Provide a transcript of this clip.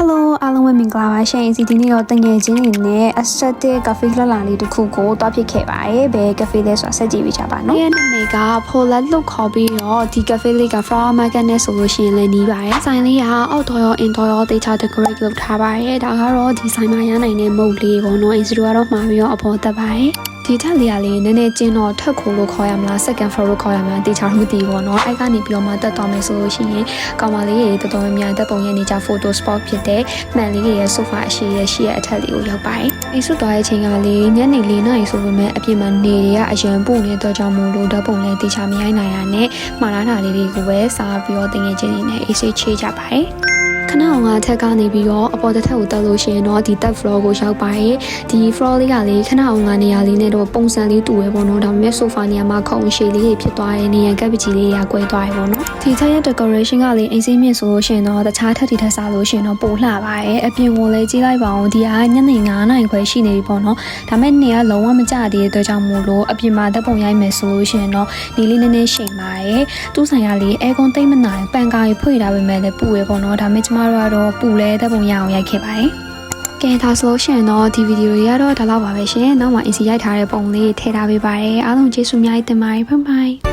Hello အားလုံးပဲမင်္ဂလာပါရှင်ဒီနေ့တော့တငယ်ချင်းတွေနဲ့ aesthetic cafe လှလာလေးတစ်ခုကိုတွားဖြစ်ခဲ့ပါတယ်ဘယ် cafe လဲဆိုတာဆက်ကြည့်ပေးကြပါနော်ရဲ့နာမည်က Polet လို့ခေါ်ပြီးတော့ဒီ cafe လေးက flower market နဲ့ဆိုလို့ရှိရင်လည်းနီးပါတယ်ဆိုင်လေးက outdoor ရော indoor ရော data decorate လုပ်ထားပါတယ်ဒါကတော့ဒီဆိုင်မှာရနိုင်တဲ့မုတ်လေးပေါ့နော် Instagram ကတော့မှာပြီးတော့အပေါ်တက်ပါတယ်ဒီထက်လေးရလေးနည်းနည်းကျင်းတော့ထက်ခိုလို့ခေါ်ရမလား second floor လို့ခေါ်ရမလားတေချာလို့မသိဘူးပေါ့နော်အဲ့ကနေပြီးတော့မှတက်သွားမယ်ဆိုလို့ရှိရင်ကောင်မလေးတွေတော်တော်များများတက်ပုံရနေကြ photo spot ဖြစ်တဲ့မှန်လေးတွေရဲ့ sofa အရှိရဲ့ရှိရဲ့အထက်လေးကိုရောက်ပါတယ်အဲ့ဆွတ်သွားတဲ့အချိန်ကလေးညနေ4 နာရီဆိုပေမဲ့အပြင်မှာနေတွေကအရန်ပူနေတော့ကြောင့်မို့လို့ဓာတ်ပုံလေးတေချာမရိုက်နိုင်ရနဲ့မှားလာတာလေးတွေကိုပဲစားပြီးတော့တင်ငယ်ချင်းတွေနဲ့အေးဆေးချေးကြပါတယ်ခဏအောင်ကထက်ကနေပြီးတော့အပေါ်တစ်ထက်ကိုတက်လို့ရှိရင်တော့ဒီ third floor ကိုရောက်ပါတယ်ဒီ floor လေးကလေခဏအောင်ကနေရာလေးနဲ့တော့ပုံစံလေးတူရပေါ့နော်ဒါပေမဲ့ sofa နေရာမှာခုံရှည်လေးတွေဖြစ်သွားတယ်နေရန်ကပ်ပကြီးလေးတွေကကွဲသွားရပေါ့နော်ဒီထက်ရဲ့ decoration ကလေအိမ်စိမ်းမြင့်ဆိုလို့ရှိရင်တော့တခြားထက်ထစားလို့ရှိရင်တော့ပိုလှပါတယ်အပြင်ကိုလည်းကြည့်လိုက်ပါအောင်ဒီကညနေ9 နာရီခွဲရှိနေပြီပေါ့နော်ဒါပေမဲ့နေကလုံးဝမကြသေးတဲ့အတွက်ကြောင့်မို့လို့အပြင်မှာဓာတ်ပုံရိုက်မယ်ဆိုလို့ရှိရင်တော့နေလေးနည်းနည်းရှိန်ပါတယ်သူ့ဆိုင်ကလေအဲကွန်သိမ့်မနိုင်ပန်ကာကြီးဖွေထားပေမဲ့လည်းပူရပေါ့နော်ဒါပေမဲ့ကျမတို့ကတော့ပူလဲဓာတ်ပုံရအောင်ရိုက်ခဲ့ပါတယ်ကဲဒါဆိုလို့ရှိရင်တော့ဒီဗီဒီယိုတွေကတော့ဒါလောက်ပါပဲရှင်နောက်မှအင်စီရိုက်ထားတဲ့ပုံလေးထည့်ထားပေးပါတယ်အားလုံးကျေးဇူးအများကြီးတင်ပါတယ်ဘိုင်ဘိုင်